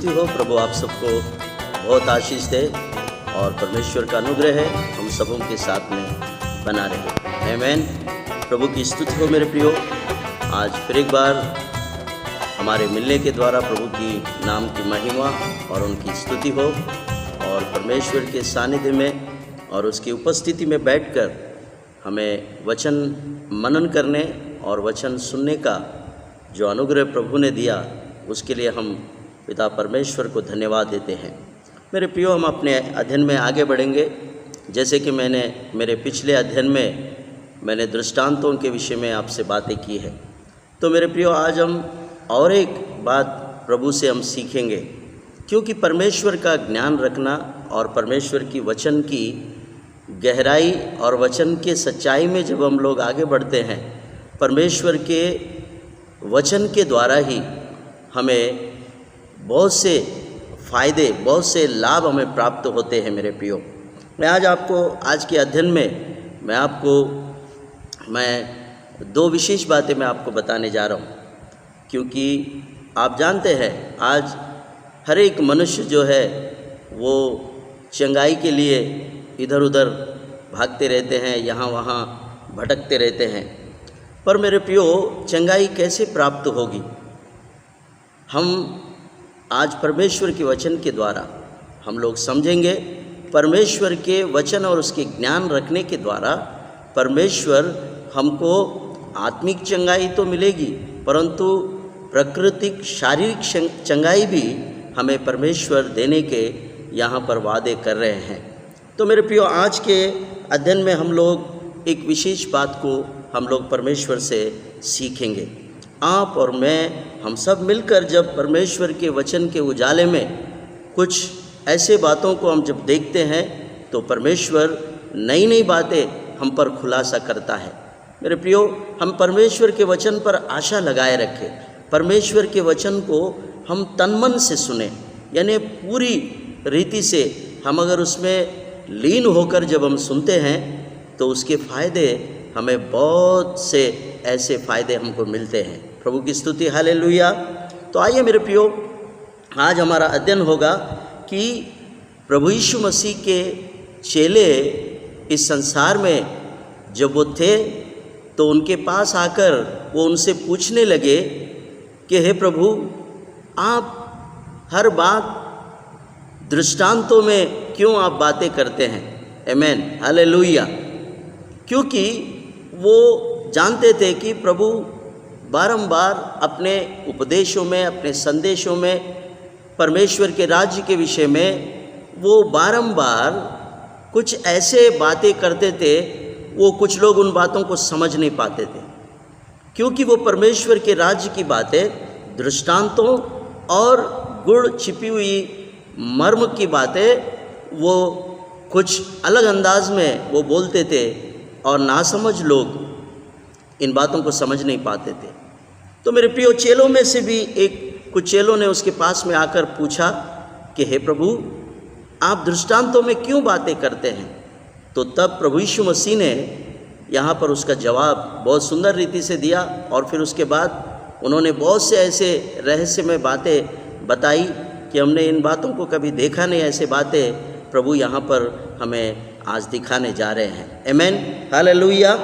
स्तुति हो। प्रभु आप सबको बहुत आशीष दे और परमेश्वर का अनुग्रह है हम सबों के साथ में बना रहे। आमीन। प्रभु की स्तुति हो मेरे प्रियो। आज फिर एक बार हमारे मिलने के द्वारा प्रभु की नाम की महिमा और उनकी स्तुति हो और परमेश्वर के सानिध्य में और उसकी उपस्थिति में बैठकर हमें वचन मनन करने और वचन सुनने का जो अनुग्रह प्रभु ने दिया उसके लिए हम पिता परमेश्वर को धन्यवाद देते हैं। मेरे प्रियो, हम अपने अध्ययन में आगे बढ़ेंगे। जैसे कि मैंने मेरे पिछले अध्ययन में मैंने दृष्टांतों के विषय में आपसे बातें की है, तो मेरे प्रियो आज हम और एक बात प्रभु से हम सीखेंगे, क्योंकि परमेश्वर का ज्ञान रखना और परमेश्वर की वचन की गहराई और वचन के सच्चाई में जब हम लोग आगे बढ़ते हैं, परमेश्वर के वचन के द्वारा ही हमें बहुत से फ़ायदे, बहुत से लाभ हमें प्राप्त होते हैं। मेरे प्रियो, मैं आज के अध्ययन में मैं दो विशेष बातें मैं आपको बताने जा रहा हूँ, क्योंकि आप जानते हैं आज हर एक मनुष्य जो है वो चंगाई के लिए इधर उधर भागते रहते हैं, यहाँ वहाँ भटकते रहते हैं। पर मेरे प्रियो, चंगाई कैसे प्राप्त होगी? हम आज परमेश्वर के वचन के द्वारा हम लोग समझेंगे। परमेश्वर के वचन और उसके ज्ञान रखने के द्वारा परमेश्वर हमको आत्मिक चंगाई तो मिलेगी, परंतु प्राकृतिक शारीरिक चंगाई भी हमें परमेश्वर देने के यहाँ पर वादे कर रहे हैं। तो मेरे प्रियो, आज के अध्ययन में हम लोग एक विशेष बात को हम लोग परमेश्वर से सीखेंगे। आप और मैं, हम सब मिलकर जब परमेश्वर के वचन के उजाले में कुछ ऐसे बातों को हम जब देखते हैं तो परमेश्वर नई नई बातें हम पर खुलासा करता है। मेरे प्रियो, हम परमेश्वर के वचन पर आशा लगाए रखें, परमेश्वर के वचन को हम तन मन से सुने, यानी पूरी रीति से हम अगर उसमें लीन होकर जब हम सुनते हैं तो उसके फ़ायदे हमें बहुत से ऐसे फ़ायदे हमको मिलते हैं। प्रभु की स्तुति, हालेलुया। तो आइए मेरे प्रियो, आज हमारा अध्ययन होगा कि प्रभु यीशु मसीह के चेले इस संसार में जब वो थे तो उनके पास आकर वो उनसे पूछने लगे कि हे प्रभु, आप हर बात दृष्टांतों में क्यों आप बातें करते हैं? आमीन, हालेलुया। क्योंकि वो जानते थे कि प्रभु बारंबार अपने उपदेशों में, अपने संदेशों में परमेश्वर के राज्य के विषय में वो बारंबार कुछ ऐसे बातें करते थे, वो कुछ लोग उन बातों को समझ नहीं पाते थे, क्योंकि वो परमेश्वर के राज्य की बातें दृष्टांतों और गुड़ छिपी हुई मर्म की बातें वो कुछ अलग अंदाज में वो बोलते थे और नासमझ लोग इन बातों को समझ नहीं पाते थे। तो मेरे प्रियो, चेलों में से भी कुछ चेलों ने उसके पास में आकर पूछा कि हे प्रभु, आप दृष्टांतों में क्यों बातें करते हैं? तो तब प्रभु यीशु मसीह ने यहाँ पर उसका जवाब बहुत सुंदर रीति से दिया और फिर उसके बाद उन्होंने बहुत से ऐसे रहस्यमय बातें बताई कि हमने इन बातों को कभी देखा नहीं। ऐसे बातें प्रभु यहाँ पर हमें आज दिखाने जा रहे हैं। आमीन, हालेलुया।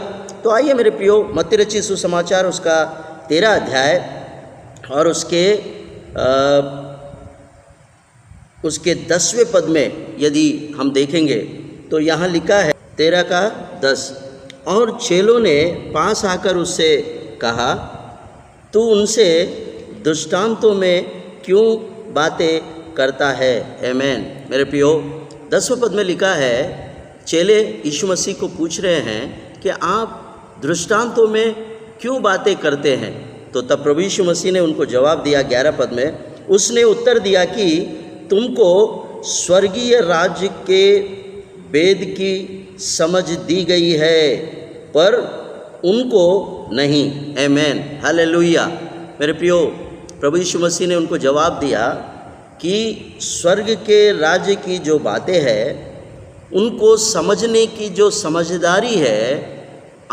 तो आइए मेरे प्रियो, मत्ती रचित सुसमाचार उसका 13 अध्याय और उसके 10वें पद में यदि हम देखेंगे तो यहाँ लिखा है 13 का 10, और चेलों ने पास आकर उससे कहा, तू उनसे दृष्टांतों में क्यों बातें करता है? आमीन। मेरे प्रियो, 10वें पद में लिखा है, चेले यीशु मसीह को पूछ रहे हैं कि आप दृष्टांतों में क्यों बातें करते हैं? तो तब प्रभु यीशु मसीह ने उनको जवाब दिया 11 पद में, उसने उत्तर दिया कि तुमको स्वर्गीय राज्य के वेद की समझ दी गई है, पर उनको नहीं। आमीन, हालेलुया। मेरे प्रियो, प्रभु यीशु मसीह ने उनको जवाब दिया कि स्वर्ग के राज्य की जो बातें हैं उनको समझने की जो समझदारी है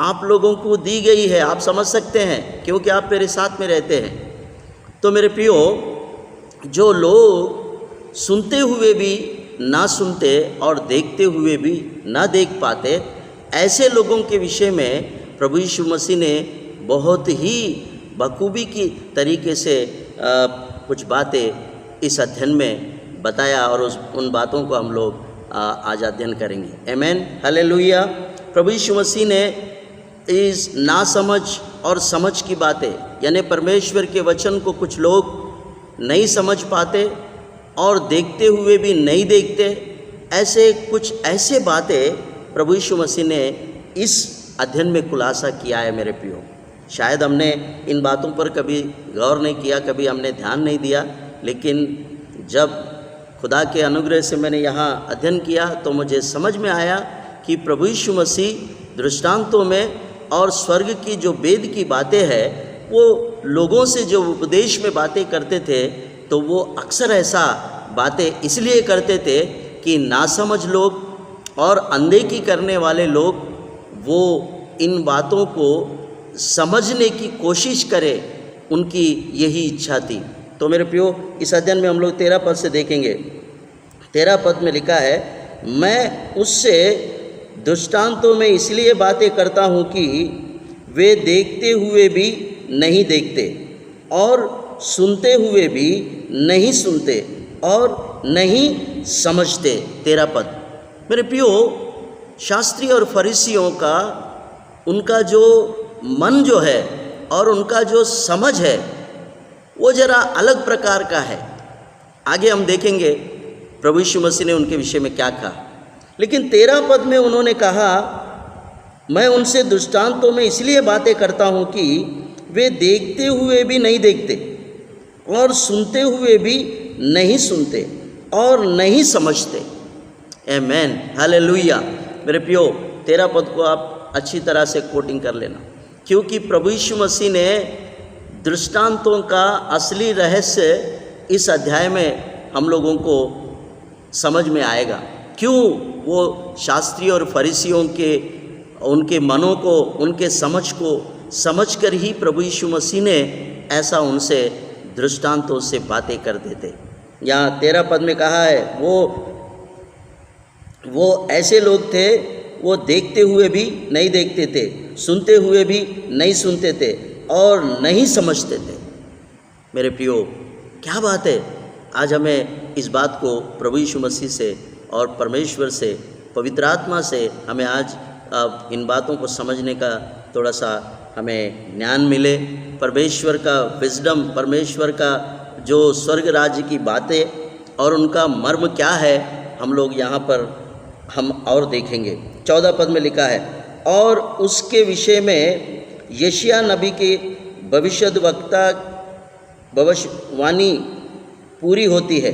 आप लोगों को दी गई है। आप समझ सकते हैं क्योंकि आप मेरे साथ में रहते हैं। तो मेरे प्रियो, जो लोग सुनते हुए भी ना सुनते और देखते हुए भी ना देख पाते, ऐसे लोगों के विषय में प्रभु यीशु मसीह ने बहुत ही बखूबी की तरीके से कुछ बातें इस अध्ययन में बताया और उन बातों को हम लोग आज अध्ययन करेंगे। आमीन, हालेलुया। प्रभु यीशु मसीह ने इस नासमझ और समझ की बातें, यानी परमेश्वर के वचन को कुछ लोग नहीं समझ पाते और देखते हुए भी नहीं देखते, ऐसे कुछ ऐसे बातें प्रभु यीशु मसीह ने इस अध्ययन में खुलासा किया है। मेरे प्रियो, शायद हमने इन बातों पर कभी गौर नहीं किया, कभी हमने ध्यान नहीं दिया, लेकिन जब खुदा के अनुग्रह से मैंने यहाँ अध्ययन किया तो मुझे समझ में आया कि प्रभु यीशु मसीह दृष्टांतों में और स्वर्ग की जो वेद की बातें हैं, वो लोगों से जो उपदेश में बातें करते थे, तो वो अक्सर ऐसा बातें इसलिए करते थे कि नासमझ लोग और अनदेखी करने वाले लोग वो इन बातों को समझने की कोशिश करें, उनकी यही इच्छा थी। तो मेरे प्रियो, इस अध्ययन में हम लोग 13 पद से देखेंगे। 13 पद में लिखा है, मैं उससे दृष्टांतों में इसलिए बातें करता हूँ कि वे देखते हुए भी नहीं देखते और सुनते हुए भी नहीं सुनते और नहीं समझते। 13 पद। मेरे प्रियो, शास्त्री और फरीसियों का उनका जो मन जो है और उनका जो समझ है वो ज़रा अलग प्रकार का है। आगे हम देखेंगे प्रभु यीशु मसीह ने उनके विषय में क्या कहा। लेकिन 13 पद में उन्होंने कहा, मैं उनसे दृष्टांतों में इसलिए बातें करता हूँ कि वे देखते हुए भी नहीं देखते और सुनते हुए भी नहीं सुनते और नहीं समझते। आमीन, हालेलुया। मेरे प्रियो, 13 पद को आप अच्छी तरह से कोटिंग कर लेना, क्योंकि प्रभु यीशु मसीह ने दृष्टांतों का असली रहस्य इस अध्याय में हम लोगों को समझ में आएगा। क्यों वो शास्त्री और फरीसियों के उनके मनों को, उनके समझ को समझकर ही प्रभु यीशु मसीह ने ऐसा उनसे दृष्टांतों से बातें कर देते। यहाँ 13 पद में कहा है, वो ऐसे लोग थे, वो देखते हुए भी नहीं देखते थे, सुनते हुए भी नहीं सुनते थे और नहीं समझते थे। मेरे प्रियो, क्या बात है। आज हमें इस बात को प्रभु यीशु मसीह से और परमेश्वर से, पवित्र आत्मा से हमें आज इन बातों को समझने का थोड़ा सा हमें ज्ञान मिले। परमेश्वर का विजडम, परमेश्वर का जो स्वर्ग राज्य की बातें और उनका मर्म क्या है, हम लोग यहाँ पर हम और देखेंगे। 14 पद में लिखा है, और उसके विषय में यशायाह नबी के भविष्यवाणी पूरी होती है।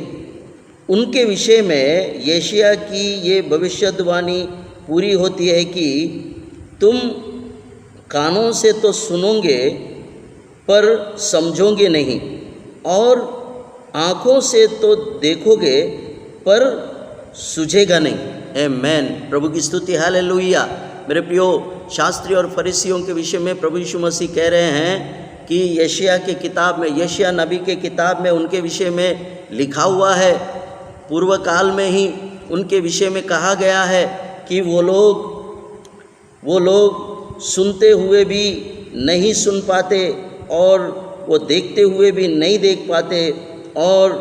उनके विषय में यशायाह की ये भविष्यवाणी पूरी होती है कि तुम कानों से तो सुनोगे पर समझोगे नहीं, और आँखों से तो देखोगे पर सूझेगा नहीं। आमीन, प्रभु की स्तुति, हालेलुया। मेरे प्रियो, शास्त्री और फरीसियों के विषय में प्रभु यीशु मसीह कह रहे हैं कि यशायाह के किताब में, यशायाह नबी के किताब में उनके विषय में लिखा हुआ है, पूर्व काल में ही उनके विषय में कहा गया है कि वो लोग सुनते हुए भी नहीं सुन पाते और वो देखते हुए भी नहीं देख पाते और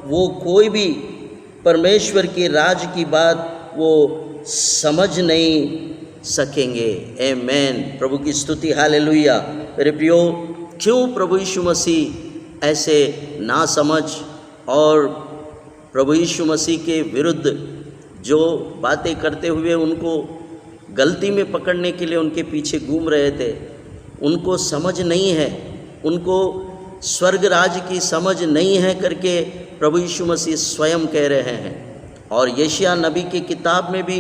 वो कोई भी परमेश्वर के राज की बात वो समझ नहीं सकेंगे। आमीन, प्रभु की स्तुति, हालेलुया। मेरे प्रियो, क्यों प्रभु यीशु मसीह ऐसे नासमझ और प्रभु यीशु मसीह के विरुद्ध जो बातें करते हुए उनको गलती में पकड़ने के लिए उनके पीछे घूम रहे थे, उनको समझ नहीं है, उनको स्वर्ग राज्य की समझ नहीं है करके प्रभु यीशु मसीह स्वयं कह रहे हैं। और यशायाह नबी की किताब में भी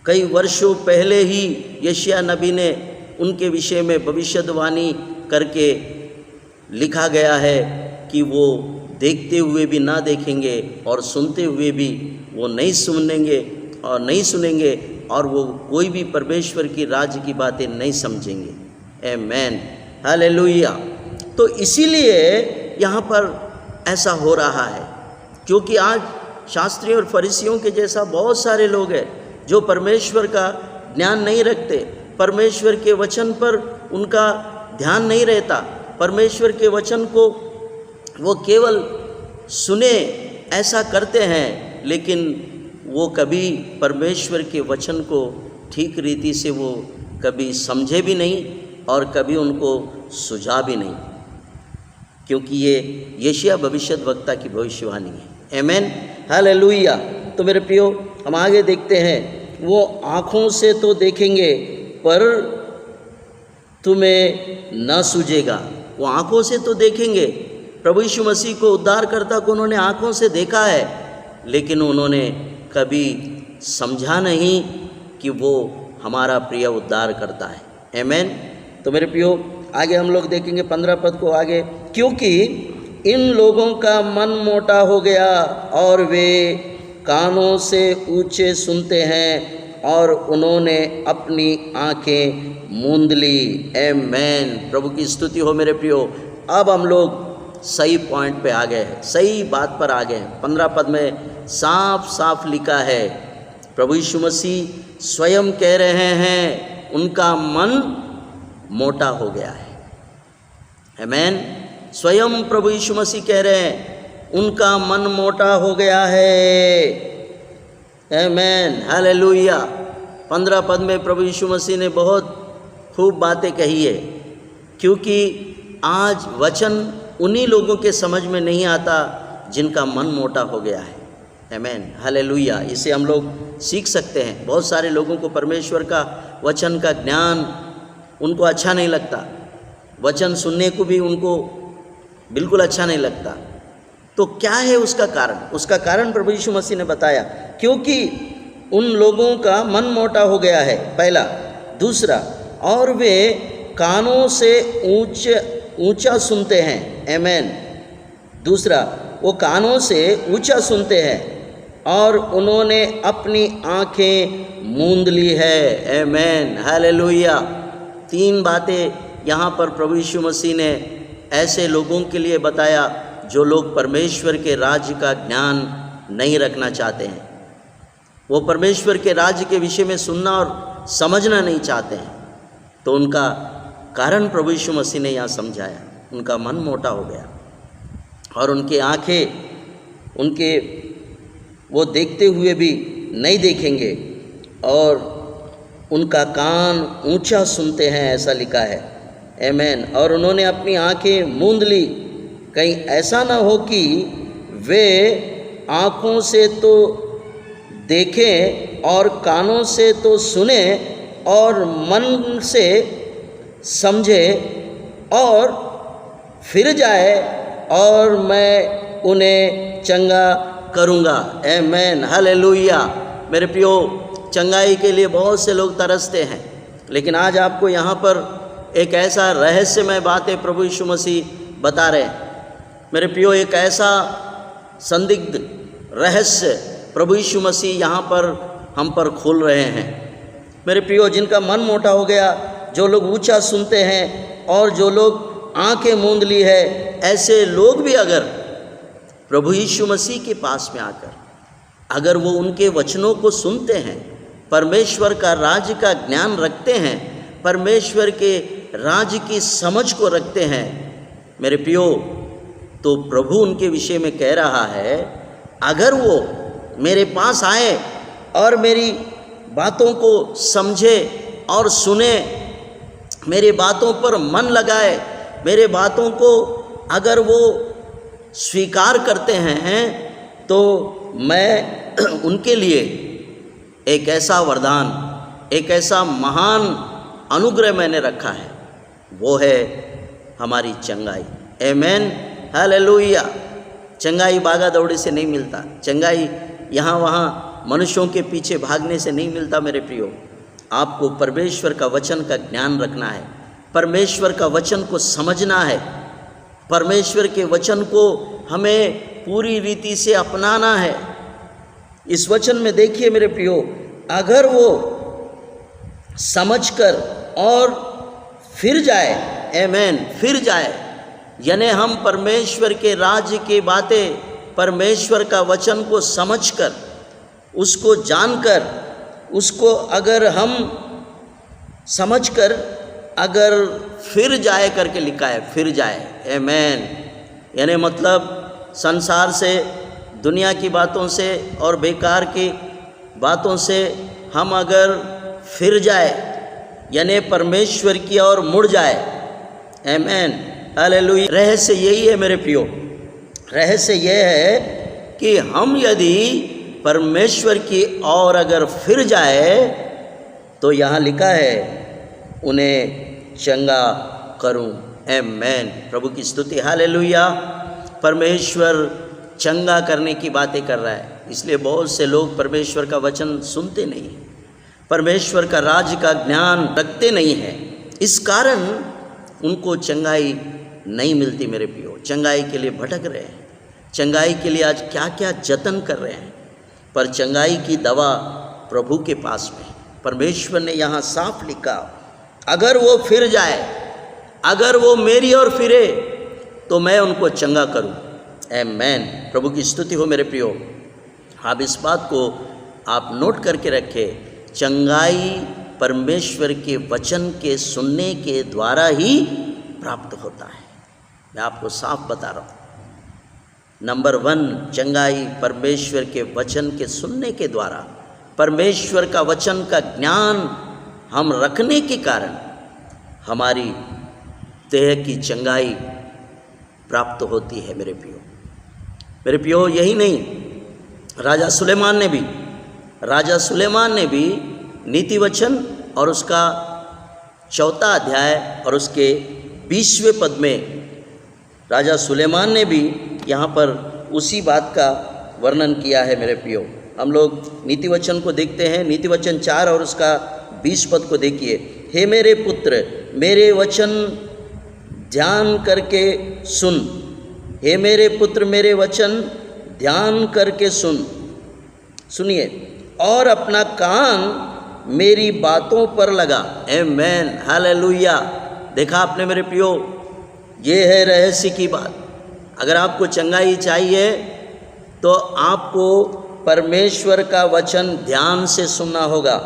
कई वर्षों पहले ही यशायाह नबी ने उनके विषय में भविष्यवाणी करके लिखा गया है कि वो देखते हुए भी ना देखेंगे और सुनते हुए भी वो नहीं सुनेंगे और वो कोई भी परमेश्वर की राज्य की बातें नहीं समझेंगे। आमीन, हालेलुया। तो इसीलिए यहाँ पर ऐसा हो रहा है? क्योंकि आज शास्त्रियों और फरीसियों के जैसा बहुत सारे लोग हैं जो परमेश्वर का ज्ञान नहीं रखते, परमेश्वर के वचन पर उनका ध्यान नहीं रहता, परमेश्वर के वचन को वो केवल सुने ऐसा करते हैं, लेकिन वो कभी परमेश्वर के वचन को ठीक रीति से वो कभी समझे भी नहीं और कभी उनको सुझा भी नहीं, क्योंकि ये यशायाह भविष्यद्वक्ता की भविष्यवाणी है। आमीन, हालेलुया। तो मेरे प्रियो, हम आगे देखते हैं। वो आँखों से तो देखेंगे पर तुम्हें न सूझेगा। वो आँखों से तो देखेंगे, प्रभु यीशु मसीह को उद्धारकर्ता को उन्होंने आँखों से देखा है, लेकिन उन्होंने कभी समझा नहीं कि वो हमारा प्रिय उद्धारकर्ता है। आमीन। तो मेरे प्रियो, आगे हम लोग देखेंगे 15 पद को आगे। क्योंकि इन लोगों का मन मोटा हो गया और वे कानों से ऊंचे सुनते हैं और उन्होंने अपनी आंखें मूंद ली। आमीन। प्रभु की स्तुति हो मेरे प्रियो। अब हम लोग सही पॉइंट पे आ गए हैं, सही बात पर आ गए हैं। 15 पद में साफ साफ लिखा है, प्रभु यीशु मसीह स्वयं कह रहे हैं उनका मन मोटा हो गया है। आमीन। स्वयं प्रभु यीशु मसीह कह रहे हैं उनका मन मोटा हो गया है। आमीन, हालेलुया। 15 पद में प्रभु यीशु मसीह ने बहुत खूब बातें कही है, क्योंकि आज वचन उन्हीं लोगों के समझ में नहीं आता जिनका मन मोटा हो गया है। आमीन, हालेलुया। इसे हम लोग सीख सकते हैं। बहुत सारे लोगों को परमेश्वर का वचन का ज्ञान उनको अच्छा नहीं लगता, वचन सुनने को भी उनको बिल्कुल अच्छा नहीं लगता। तो क्या है उसका कारण? उसका कारण प्रभु यीशु मसीह ने बताया, क्योंकि उन लोगों का मन मोटा हो गया है, पहला। दूसरा, और वे कानों से ऊंचा सुनते हैं। आमीन। दूसरा, वो कानों से ऊंचा सुनते हैं और उन्होंने अपनी आंखें मूंद ली है। आमीन, हालेलुया। 3 बातें यहाँ पर प्रभु यीशु मसीह ने ऐसे लोगों के लिए बताया जो लोग परमेश्वर के राज्य का ज्ञान नहीं रखना चाहते हैं, वो परमेश्वर के राज्य के विषय में सुनना और समझना नहीं चाहते हैं। तो उनका कारण प्रभु यीशु मसीह ने यहाँ समझाया, उनका मन मोटा हो गया और उनकी आँखें उनके वो देखते हुए भी नहीं देखेंगे और उनका कान ऊंचा सुनते हैं, ऐसा लिखा है। आमीन। और उन्होंने अपनी आंखें मूंद ली। कहीं ऐसा ना हो कि वे आँखों से तो देखें और कानों से तो सुने और मन से समझे और फिर जाए और मैं उन्हें चंगा करूँगा। आमीन, हालेलुया। मेरे प्रियो, चंगाई के लिए बहुत से लोग तरसते हैं, लेकिन आज आपको यहाँ पर एक ऐसा रहस्यमय बातें प्रभु यीशु मसीह बता रहे हैं। मेरे प्रियो, एक ऐसा संदिग्ध रहस्य प्रभु यीशु मसीह यहाँ पर हम पर खोल रहे हैं। मेरे प्रियो, जिनका मन मोटा हो गया, जो लोग ऊंचा सुनते हैं और जो लोग आंखें मूंद ली है, ऐसे लोग भी अगर प्रभु यीशु मसीह के पास में आकर अगर वो उनके वचनों को सुनते हैं, परमेश्वर का राज्य का ज्ञान रखते हैं, परमेश्वर के राज्य की समझ को रखते हैं, मेरे प्रियो, तो प्रभु उनके विषय में कह रहा है, अगर वो मेरे पास आए और मेरी बातों को समझे और सुने, मेरी बातों पर मन लगाए, मेरे बातों को अगर वो स्वीकार करते हैं, तो मैं उनके लिए एक ऐसा वरदान, एक ऐसा महान अनुग्रह मैंने रखा है, वो है हमारी चंगाई। आमीन, हालेलुया। चंगाई भागा दौड़ी से नहीं मिलता, चंगाई यहाँ वहाँ मनुष्यों के पीछे भागने से नहीं मिलता। मेरे प्रियो, आपको परमेश्वर का वचन का ज्ञान रखना है, परमेश्वर का वचन को समझना है, परमेश्वर के वचन को हमें पूरी रीति से अपनाना है। इस वचन में देखिए मेरे प्रियो, अगर वो समझकर और फिर जाए, आमीन, फिर जाए यानी हम परमेश्वर के राज्य की बातें, परमेश्वर का वचन को समझकर, उसको जानकर, उसको अगर हम समझकर अगर फिर जाए करके लिखा है, फिर जाए, आमेन। यानी मतलब संसार से, दुनिया की बातों से और बेकार की बातों से हम अगर फिर जाए, यानी परमेश्वर की ओर मुड़ जाए, आमेन, हालेलुया। रहस्य यही है मेरे प्रियो, रहस्य यह है कि हम यदि परमेश्वर की ओर अगर फिर जाए तो यहाँ लिखा है उन्हें चंगा करूं, आमेन। प्रभु की स्तुति, हालेलुया। परमेश्वर चंगा करने की बातें कर रहा है, इसलिए बहुत से लोग परमेश्वर का वचन सुनते नहीं हैं, परमेश्वर का राज्य का ज्ञान रखते नहीं हैं, इस कारण उनको चंगाई नहीं मिलती मेरे प्रियो। चंगाई के लिए भटक रहे हैं, चंगाई के लिए आज क्या क्या जतन कर रहे हैं, पर चंगाई की दवा प्रभु के पास में। परमेश्वर ने यहाँ साफ लिखा, अगर वो फिर जाए, अगर वो मेरी ओर फिरे तो मैं उनको चंगा करूं, आमेन। प्रभु की स्तुति हो मेरे प्रियो। आप इस बात को आप नोट करके रखें, चंगाई परमेश्वर के वचन के सुनने के द्वारा ही प्राप्त होता है। मैं आपको साफ बता रहा हूँ, नंबर 1 चंगाई परमेश्वर के वचन के सुनने के द्वारा, परमेश्वर का वचन का ज्ञान हम रखने के कारण हमारी देह की चंगाई प्राप्त होती है मेरे प्रियो। मेरे प्रियो, यही नहीं, राजा सुलेमान ने भी नीति वचन और उसका 4 अध्याय और उसके 20वें पद में राजा सुलेमान ने भी यहाँ पर उसी बात का वर्णन किया है मेरे प्रियो। हम लोग नीति वचन को देखते हैं, नीति वचन 4 और उसका 20 पद को देखिए। हे मेरे पुत्र, मेरे वचन ध्यान करके सुन, हे मेरे पुत्र मेरे वचन ध्यान करके सुनिए और अपना कान मेरी बातों पर लगा, आमेन, हालेलुया। देखा आपने मेरे प्रियो, ये है रहस्य की बात। अगर आपको चंगाई चाहिए तो आपको परमेश्वर का वचन ध्यान से सुनना होगा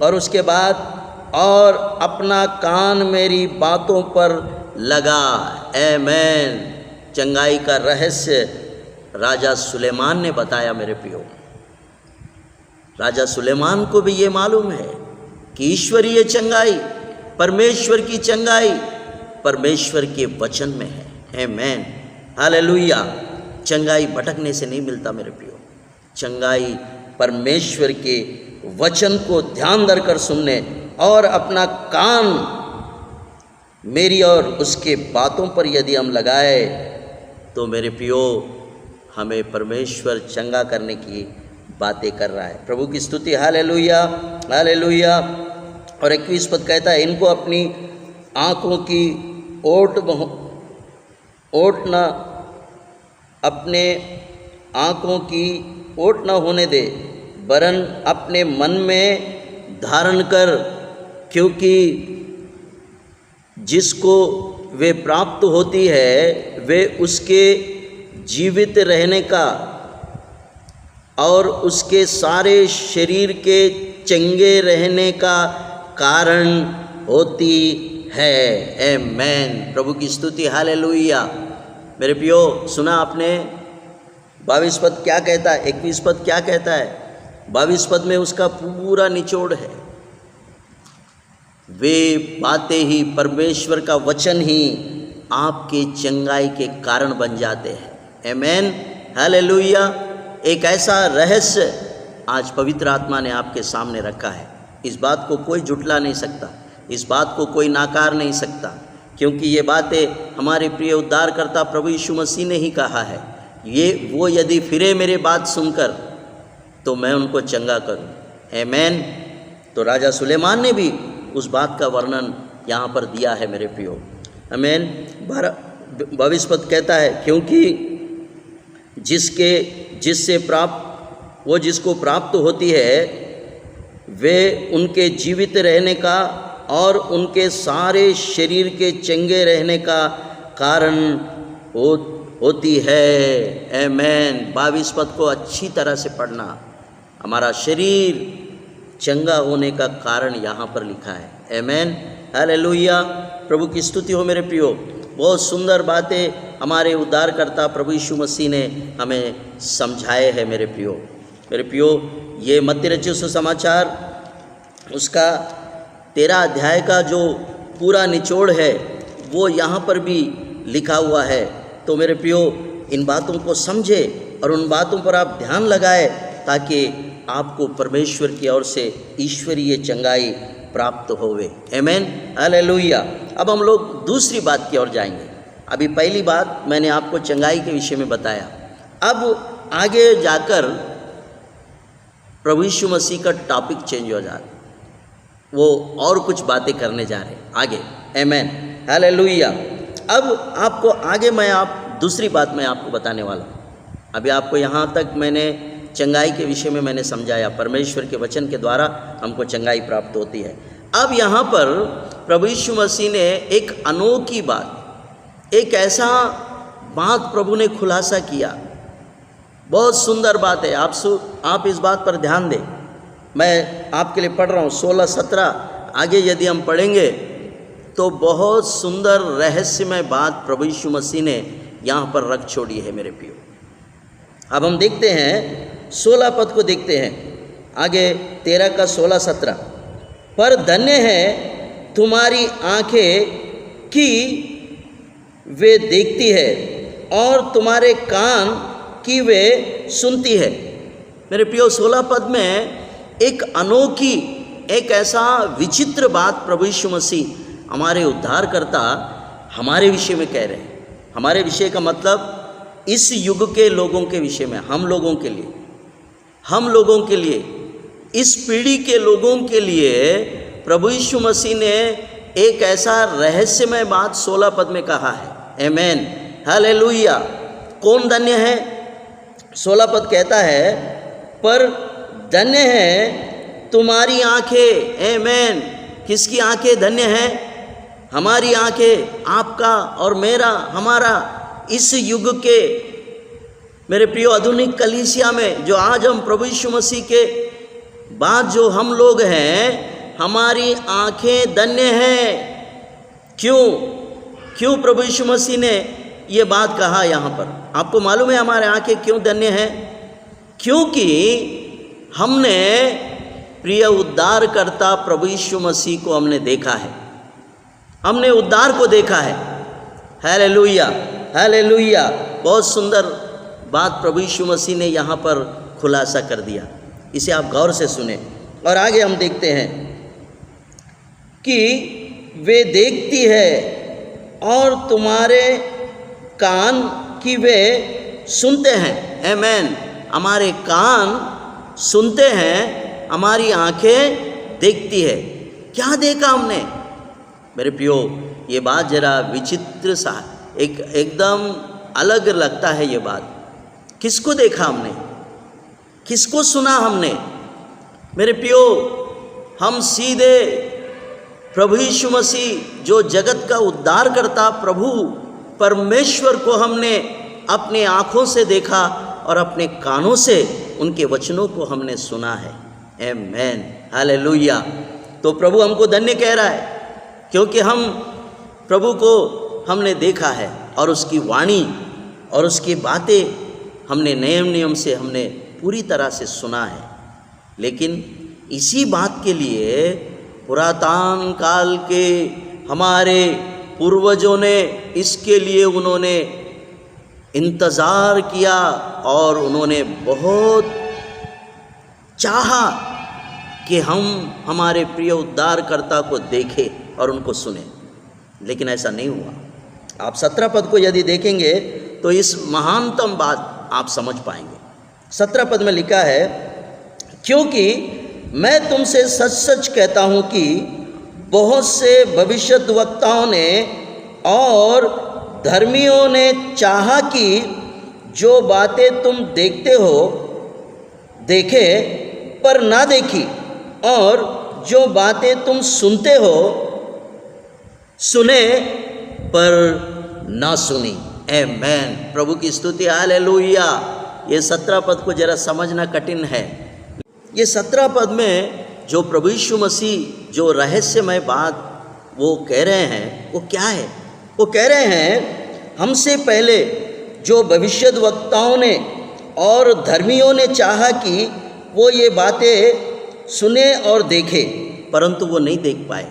और उसके बाद और अपना कान मेरी बातों पर लगा, आमेन। चंगाई का रहस्य राजा सुलेमान ने बताया मेरे प्रियो। राजा सुलेमान को भी ये मालूम है कि ईश्वरीय चंगाई, परमेश्वर की चंगाई परमेश्वर के वचन में है, आमेन, हालेलुया। चंगाई भटकने से नहीं मिलता मेरे प्रियो, चंगाई परमेश्वर के वचन को ध्यान धरकर सुनने और अपना कान मेरी और उसके बातों पर यदि हम लगाए तो मेरे प्रियो हमें परमेश्वर चंगा करने की बातें कर रहा है। प्रभु की स्तुति, हालेलुया, हालेलुया। और 21 पद कहता है, इनको अपनी आँखों की ओट न, अपने आँखों की ओट न होने दे, वरन अपने मन में धारण कर, क्योंकि जिसको वे प्राप्त होती है वे उसके जीवित रहने का और उसके सारे शरीर के चंगे रहने का कारण होती है, आमेन। प्रभु की स्तुति, हालेलुया। मेरे प्रियो, सुना आपने 22 पद क्या कहता है, 21 पद क्या कहता है? 22 पद में उसका पूरा निचोड़ है। वे बातें ही, परमेश्वर का वचन ही आपके चंगाई के कारण बन जाते हैं, आमेन, हालेलुया। एक ऐसा रहस्य आज पवित्र आत्मा ने आपके सामने रखा है। इस बात को कोई झुठला नहीं सकता, इस बात को कोई नाकार नहीं सकता, क्योंकि ये बातें हमारे प्रिय उद्धारकर्ता प्रभु यीशु मसीह ने ही कहा है। ये वो यदि फिरे मेरे बात सुनकर तो मैं उनको चंगा करूं, आमेन। तो राजा सुलेमान ने भी उस बात का वर्णन यहाँ पर दिया है मेरे प्रियो, आमेन। 22 पद कहता है, क्योंकि जिसको प्राप्त होती है वे उनके जीवित रहने का और उनके सारे शरीर के चंगे रहने का कारण होती है। आमेन। 22 पद को अच्छी तरह से पढ़ना। हमारा शरीर चंगा होने का कारण यहाँ पर लिखा है। आमेन। हालेलुया। प्रभु की स्तुति हो मेरे प्रियो। बहुत सुंदर बातें हमारे उद्धारकर्ता प्रभु यीशु मसीह ने हमें समझाए हैं मेरे प्रियो। मेरे प्रियो, ये मत्ती रचित सुसमाचार उसका 13 अध्याय का जो पूरा निचोड़ है वो यहाँ पर भी लिखा हुआ है। तो मेरे प्रियो, इन बातों को समझे और उन बातों पर आप ध्यान लगाए ताकि आपको परमेश्वर की ओर से ईश्वरीय चंगाई प्राप्त होवे। आमेन। हालेलुया। अब हम लोग दूसरी बात की ओर जाएंगे। अभी पहली बात मैंने आपको चंगाई के विषय में बताया। अब आगे जाकर प्रभु यीशु मसीह का टॉपिक चेंज हो जाता, वो और कुछ बातें करने जा रहे हैं आगे। आमेन। हालेलुया। अब आपको आगे दूसरी बात मैं आपको बताने वाला हूँ। अभी आपको यहाँ तक मैंने चंगाई के विषय में मैंने समझाया। परमेश्वर के वचन के द्वारा हमको चंगाई प्राप्त होती है। अब यहाँ पर प्रभु यीशु मसीह ने एक अनोखी बात, एक ऐसा बात प्रभु ने खुलासा किया। बहुत सुंदर बात है। आप इस बात पर ध्यान दें। मैं आपके लिए पढ़ रहा हूँ 16-17। आगे यदि हम पढ़ेंगे तो बहुत सुंदर रहस्यमय बात प्रभु यीशु मसीह ने यहाँ पर रख छोड़ी है मेरे प्रियो। अब हम देखते हैं 16 पद को देखते हैं आगे 13 का 16-17। पर धन्य है तुम्हारी आंखें कि वे देखती है और तुम्हारे कान कि वे सुनती है। मेरे प्रियो, 16 पद में एक अनोखी, एक ऐसा विचित्र बात प्रभु यीशु मसीह हमारे उद्धारकर्ता हमारे विषय में कह रहे हैं। हमारे विषय का मतलब इस युग के लोगों के विषय में, हम लोगों के लिए, इस पीढ़ी के लोगों के लिए प्रभु यीशु मसीह ने एक ऐसा रहस्यमय बात 16 पद में कहा है। आमेन। हालेलुया। कौन धन्य है? 16 पद कहता है, पर धन्य है तुम्हारी आंखें। आमेन। किसकी आंखें धन्य हैं? हमारी आंखें, आपका और मेरा, हमारा, इस युग के मेरे प्रियो आधुनिक कलीसिया में जो आज हम प्रभु यीशु मसीह के बाद जो हम लोग हैं, हमारी आंखें धन्य हैं। क्यों प्रभु यीशु मसीह ने ये बात कहा यहाँ पर? आपको मालूम है हमारे आंखें क्यों धन्य हैं? क्योंकि हमने प्रिय उद्धारकर्ता प्रभु यीशु मसीह को हमने देखा है। हमने उद्धार को देखा है। हालेलुया। हालेलुया। बहुत सुंदर बात प्रभु यीशु मसीह ने यहाँ पर खुलासा कर दिया। इसे आप गौर से सुने और आगे हम देखते हैं कि वे देखती है और तुम्हारे कान कि वे सुनते हैं। आमेन। हमारे कान सुनते हैं, हमारी आंखें देखती है। क्या देखा हमने? मेरे प्रियो, ये बात जरा विचित्र सा, एकदम अलग लगता है ये बात। किसको देखा हमने? किसको सुना हमने? मेरे प्रियो, हम सीधे प्रभु यीशु मसीह जो जगत का उद्धार करता प्रभु परमेश्वर को हमने अपने आँखों से देखा और अपने कानों से उनके वचनों को हमने सुना है। आमेन। हालेलुया। तो प्रभु हमको धन्य कह रहा है क्योंकि हम प्रभु को हमने देखा है और उसकी वाणी और उसकी बातें हमने नियम से हमने पूरी तरह से सुना है। लेकिन इसी बात के लिए पुरातन काल के हमारे पूर्वजों ने इसके लिए उन्होंने इंतज़ार किया और उन्होंने बहुत चाहा कि हम हमारे प्रिय उद्धारकर्ता को देखें और उनको सुने, लेकिन ऐसा नहीं हुआ। आप 17 पद को यदि देखेंगे तो इस महानतम बात आप समझ पाएंगे। 17 पद में लिखा है, क्योंकि मैं तुमसे सच सच कहता हूँ कि बहुत से भविष्यद्वक्ताओं ने और धर्मियों ने चाहा कि जो बातें तुम देखते हो देखे पर ना देखी, और जो बातें तुम सुनते हो सुने पर ना सुनी। आमेन। प्रभु की स्तुति, हालेलुया। ये 17 पद को जरा समझना कठिन है। ये 17 पद में जो प्रभु यीशु मसीह जो रहस्यमय बात वो कह रहे हैं वो क्या है? वो कह रहे हैं हमसे पहले जो भविष्यद्वक्ताओं ने और धर्मियों ने चाहा कि वो ये बातें सुने और देखे, परंतु वो नहीं देख पाए।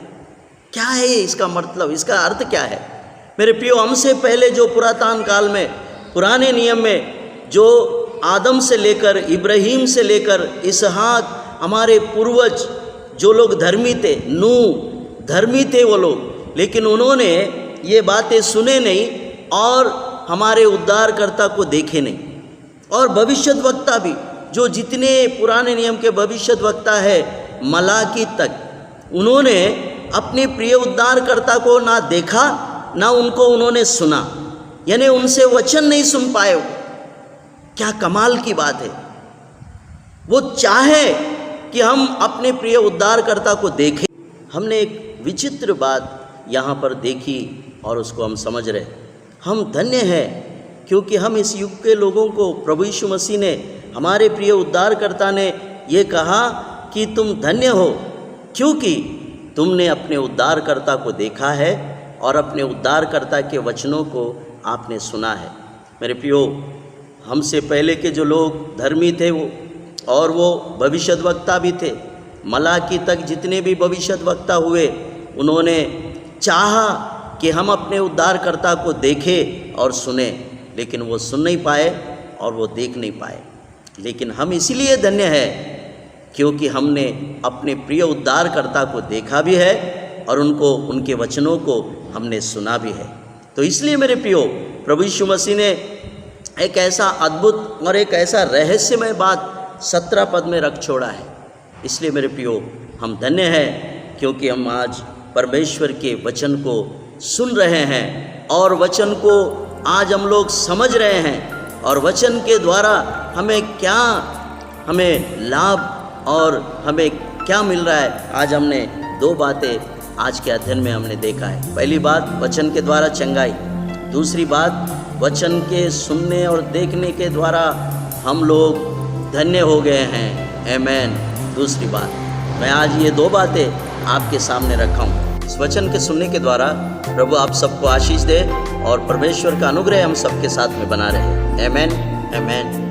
क्या है इसका मतलब, इसका अर्थ क्या है? मेरे प्रियो, हमसे पहले जो पुरातन काल में, पुराने नियम में जो आदम से लेकर इब्राहिम से लेकर इसहाक, हमारे पूर्वज जो लोग धर्मी थे, नूह धर्मी थे वो लोग, लेकिन उन्होंने ये बातें सुने नहीं और हमारे उद्धारकर्ता को देखे नहीं। और भविष्यद्वक्ता भी, जो जितने पुराने नियम के भविष्यद्वक्ता है मलाकी तक, उन्होंने अपने प्रिय उद्धारकर्ता को ना देखा ना उनको उन्होंने सुना, यानी उनसे वचन नहीं सुन पाए। क्या कमाल की बात है! वो चाहे कि हम अपने प्रिय उद्धारकर्ता को देखें। हमने एक विचित्र बात यहाँ पर देखी और उसको हम समझ रहे। हम धन्य हैं क्योंकि हम इस युग के लोगों को प्रभु यीशु मसीह ने, हमारे प्रिय उद्धारकर्ता ने ये कहा कि तुम धन्य हो क्योंकि तुमने अपने उद्धारकर्ता को देखा है और अपने उद्धारकर्ता के वचनों को आपने सुना है। मेरे प्रियो, हमसे पहले के जो लोग धर्मी थे वो, और वो भविष्यद्वक्ता भी थे, मलाकी तक जितने भी भविष्यद्वक्ता हुए, उन्होंने चाहा कि हम अपने उद्धारकर्ता को देखें और सुने, लेकिन वो सुन नहीं पाए और वो देख नहीं पाए। लेकिन हम इसीलिए धन्य हैं क्योंकि हमने अपने प्रिय उद्धारकर्ता को देखा भी है और उनको, उनके वचनों को हमने सुना भी है। तो इसलिए मेरे प्रियो, प्रभु यीशु मसीह ने एक ऐसा अद्भुत और एक ऐसा रहस्यमय बात 17 पद में रख छोड़ा है। इसलिए मेरे प्रियो, हम धन्य हैं क्योंकि हम आज परमेश्वर के वचन को सुन रहे हैं और वचन को आज हम लोग समझ रहे हैं, और वचन के द्वारा हमें लाभ और हमें क्या मिल रहा है। आज हमने 2 बातें आज के अध्ययन में हमने देखा है। पहली बात, वचन के द्वारा चंगाई। दूसरी बात, वचन के सुनने और देखने के द्वारा हम लोग धन्य हो गए हैं। आमेन। दूसरी बात, मैं आज ये 2 बातें आपके सामने रखा हूँ। इस वचन के सुनने के द्वारा प्रभु आप सबको आशीष दे और परमेश्वर का अनुग्रह हम सबके साथ में बना रहे। आमेन, आमेन।